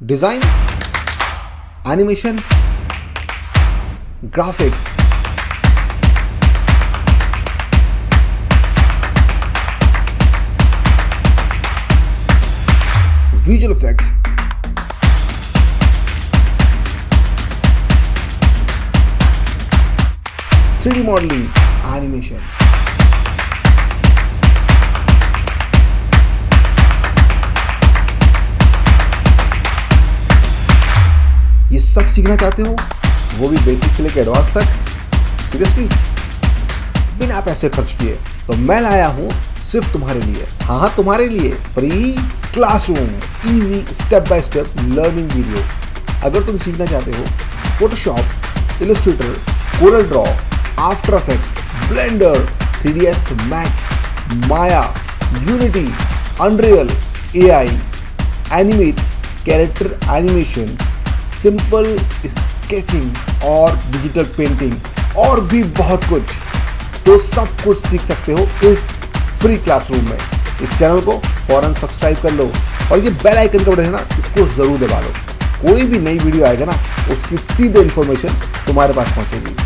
Design, animation, graphics, visual effects, three D modelling, animation, ये सब सीखना चाहते हो, वो भी बेसिक से लेकर एडवांस तक, सीरियसली बिना पैसे खर्च किए, तो मैं लाया हूं सिर्फ तुम्हारे लिए। हाँ, तुम्हारे लिए free classroom, easy step by step learning videos. अगर तुम सीखना चाहते हो Photoshop, Illustrator, Corel Draw, After Effect, Blender, 3ds Max, Maya, Unity, Unreal, AI, animate, character animation, simple sketching और डिजिटल पेंटिंग और भी बहुत कुछ, तो सब कुछ सीख सकते हो इस फ्री क्लासरूम में। इस चैनल को फौरन सब्सक्राइब कर लो और ये बेल आइकन का बटन है ना, इसको जरूर दबा लो। कोई भी नई वीडियो आएगा ना, उसकी सीधे इन्फॉर्मेशन तुम्हारे पास पहुंचेगी।